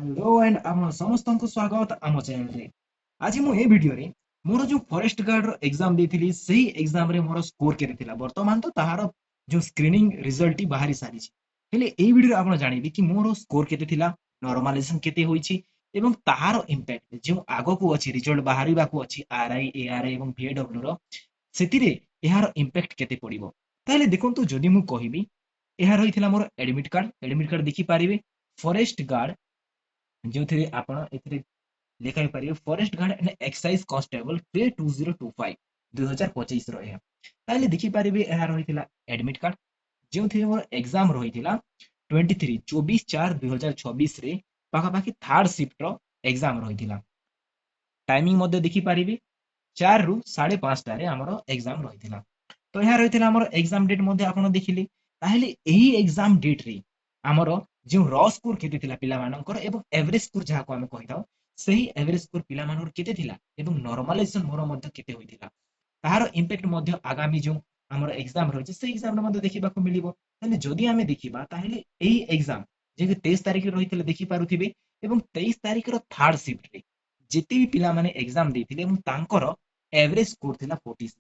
Hello and ଆପଣ ସମସ୍ତଙ୍କୁ ସ୍ୱାଗତ ଆମ ଚ୍ୟାନେଲରେ। ଆଜି ମୁଁ ଏ ଭିଡିଓରେ ମୋର ଯୋଉ ଫରେଷ୍ଟ ଗାର୍ଡର ଏକ୍ସାମ ଦେଇଥିଲି ସେଇ ଏକ୍ସାମରେ ମୋର ସ୍କୋର କେତେ ଥିଲା। ବର୍ତ୍ତମାନ ତ ତାହାର ଯୋଉ ସ୍କ୍ରିନିଂ ରେଜଲ୍ଟଟି ବାହାରି ସାରିଛି। ହେଲେ ଏଇ ଭିଡିଓରେ ଆପଣ ଜାଣିବେ କି ମୋର ସ୍କୋର କେତେ ଥିଲା, ନର୍ମାଲାଇଜେସନ କେତେ ହୋଇଛି ଏବଂ ତାହାର ଇମ୍ପାକ୍ଟ ଯେଉଁ ଆଗକୁ ଅଛି ରେଜଲ୍ଟ ବାହାରିବାକୁ ଅଛି ଆରଆଇ, ଏଆରଆଇ ଏବଂ ଭିଏଡବ୍ଲ୍ୟୁ ର ସେଥିରେ ଏହାର ଇମ୍ପାକ୍ଟ କେତେ ପଡିବ। ତାହେଲେ ଦେଖନ୍ତୁ ଯଦି ମୁଁ କହିବି ଏହା ରହିଥିଲା ମୋର ଏଡମିଟ କାର୍ଡ ଦେଖିପାରିବେ ଫରେଷ୍ଟ ଗାର୍ଡ ଯେଉଁଥିରେ ଆପଣ ଏଥିରେ ଲେଖା ହେଇପାରିବେ forest guard and excise constable କେ 2025 2025 ର ଏହା। ତାହେଲେ ଦେଖିପାରିବେ ଏହା ରହିଥିଲା ଏଡମିଟ କାର୍ଡ ଯେଉଁଥିରେ ମୋର ଏକ୍ସାମ ରହିଥିଲା 24/4/2026 ରେ ପାଖାପାଖି ଥାର୍ଡ ସିଫ୍ଟର ଏକ୍ସାମ ରହିଥିଲା। ଟାଇମିଂ ମଧ୍ୟ ଦେଖିପାରିବେ 4 ରୁ 5:30ରେ ଆମର ଏକ୍ସାମ ରହିଥିଲା। ତ ଏହା ରହିଥିଲା ଆମର ଏକ୍ସାମ ଡେଟ୍ ମଧ୍ୟ ଆପଣ ଦେଖିଲେ। ତାହେଲେ ଏହି ଏକ୍ସାମ ଡେଟ୍ରେ ଆମର ଯେଉଁ ର ସ୍କୋର କେତେ ଥିଲା ପିଲାମାନଙ୍କର ଏବଂ ଏଭରେଜ ସ୍କୋର ଯାହାକୁ ଆମେ କହିଥାଉ ସେହି ଏଭରେଜ ସ୍କୋର ପିଲାମାନଙ୍କର କେତେ ଥିଲା ଏବଂ ନର୍ମାଲାଇଜେସନ ମୋର ମଧ୍ୟ କେତେ ହୋଇଥିଲା ତାହାର ଇମ୍ପାକ୍ଟ ମଧ୍ୟ ଆଗାମୀ ଯେଉଁ ଆମର ଏକ୍ସାମ ରହିଛି ସେଇ ଏକ୍ସାମରେ ମଧ୍ୟ ଦେଖିବାକୁ ମିଳିବ। ତାହେଲେ ଯଦି ଆମେ ଦେଖିବା ତାହେଲେ ଏହି ଏକ୍ସାମ ଯେହେତୁ 23 ତାରିଖରେ ରହିଥିଲେ ଦେଖିପାରୁଥିବେ ଏବଂ 23 ତାରିଖର ଥାର୍ଡ ସିଫ୍ଟରେ ଯେତେ ବି ପିଲାମାନେ ଏକ୍ସାମ ଦେଇଥିଲେ ଏବଂ ତାଙ୍କର ଏଭରେଜ ସ୍କୋର ଥିଲା 46।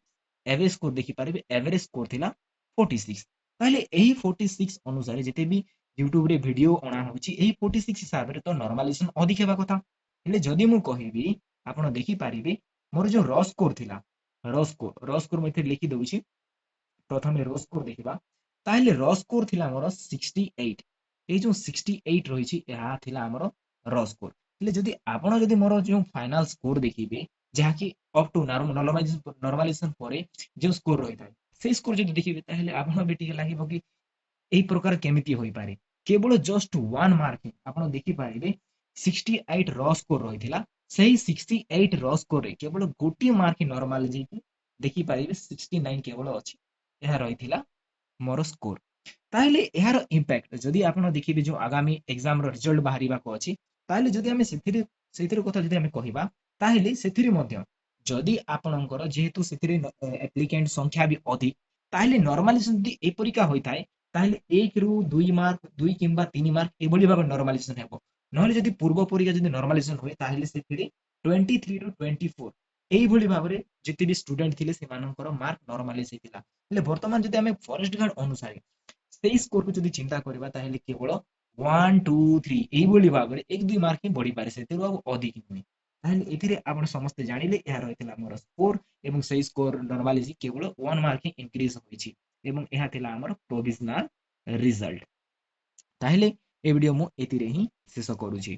ଏଭରେଜ ସ୍କୋର ଦେଖିପାରିବେ ଏଭରେଜ ସ୍କୋର ଥିଲା 46। ତାହେଲେ ଏହି 46 ଅନୁସାରେ ଯେତେ ବି ୟୁଟ୍ୟୁବରେ ଭିଡିଓ ଅଣା ହେଉଛି ଏହି 46 ହିସାବରେ ତ ନର୍ମାଲାଇଜେସନ ଅଧିକ ହେବା କଥା। ହେଲେ ଯଦି ମୁଁ କହିବି ଆପଣ ଦେଖିପାରିବେ ମୋର ଯୋଉ ର ସ୍କୋର ଥିଲା ର ସ୍କୋର ମୁଁ ଏଥିରେ ଲେଖି ଦଉଛି। ପ୍ରଥମେ ର ସ୍କୋର ଦେଖିବା ତାହେଲେ ର ସ୍କୋର ଥିଲା ଆମର 68। ଏଇ ଯୋଉ 68 ରହିଛି ଏହା ଥିଲା ଆମର ର ସ୍କୋର। ହେଲେ ଯଦି ମୋର ଯୋଉ ଫାଇନାଲ ସ୍କୋର ଦେଖିବେ ଯାହାକି ଅପ୍ ଟୁ ନର୍ମାଲାଇଜେସନ ପରେ ଯୋଉ ସ୍କୋର ରହିଥାଏ ସେଇ ସ୍କୋର ଯଦି ଦେଖିବେ ତାହେଲେ ଆପଣ ବି ଟିକେ ଲାଗିବ କି এই ପ୍ରକାର କେମିତି ହୋଇପାରେ। କେବଳ ଜଷ୍ଟ ୱାନ୍ ମାର୍କ ଆପଣ ଦେଖିପାରିବେ 68 ର ସ୍କୋର ରହିଥିଲା। ସେହି 68 ର ସ୍କୋରରେ କେବଳ ଗୋଟିଏ ମାର୍କ ନର୍ମାଲ ଯାଇକି ଦେଖିପାରିବେ 69 କେବଳ ଅଛି। ଏହା ରହିଥିଲା ମୋର ସ୍କୋର। ତାହେଲେ ଏହାର ଇମ୍ପାକ୍ଟ ଯଦି ଆପଣ ଦେଖିବେ ଯୋଉ ଆଗାମୀ ଏକ୍ସାମର ରେଜଲ୍ଟ ବାହାରିବାକୁ ଅଛି ତାହେଲେ ଯଦି ଆମେ ସେଥିରେ କଥା ଯଦି ଆମେ କହିବା ତାହେଲେ ସେଥିରେ ମଧ୍ୟ ଯଦି ଆପଣଙ୍କର ଯେହେତୁ ସେଥିରେ ଆପ୍ଲିକାଣ୍ଟ ସଂଖ୍ୟା ବି ଅଧିକ ତାହେଲେ ନର୍ମାଲି ଯଦି ଏପରିକା ହୋଇଥାଏ ତାହେଲେ 1 ରୁ 2 ମାର୍କ 2 କିମ୍ବା 3 ମାର୍କ ଏଭଳି ଭାବରେ ନର୍ମାଲାଇଜେସନ ହେବ। ନହେଲେ ଯଦି ପୂର୍ବ ପରୀକ୍ଷା ଯଦି ନର୍ମାଲାଇଜେସନ ହୁଏ ତାହେଲେ ସେଥିରେ 23 ରୁ 24 ଏଇଭଳି ଭାବରେ ଯେତେ ବି ଷ୍ଟୁଡେଣ୍ଟ ଥିଲେ ସେମାନଙ୍କର ମାର୍କ ନର୍ମାଲାଇଜ ହେଇଥିଲା। ହେଲେ ବର୍ତ୍ତମାନ ଯଦି ଆମେ ଫରେଷ୍ଟ ଗାର୍ଡ ଅନୁସାରେ ସେଇ ସ୍କୋରକୁ ଯଦି ଚିନ୍ତା କରିବା ତାହେଲେ କେବଳ 1 2 3 ଏଇଭଳି ଭାବରେ 1 2 ମାର୍କ ହିଁ ବଢିପାରେ ସେଥିରୁ ଆଉ ଅଧିକ ନୁହେଁ। ତାହେଲେ ଏଥିରେ ଆପଣ ସମସ୍ତେ ଜାଣିଲେ ଏହା ରହିଥିଲା ଆମର ସ୍କୋର ଏବଂ ସେଇ ସ୍କୋର ନର୍ମାଲିଜି କେବଳ 1 ମାର୍କ ହିଁ ଇନକ୍ରିଜ ହୋଇଛି ଏବଂ ଏହା ଥିଲା ଆମର ପ୍ରୋଭିଜନାଲ ରିଜଲ୍ଟ। ତାହେଲେ ଏ ଭିଡିଓ ମୁଁ ଏଥିରେ ହିଁ ଶେଷ କରୁଛି।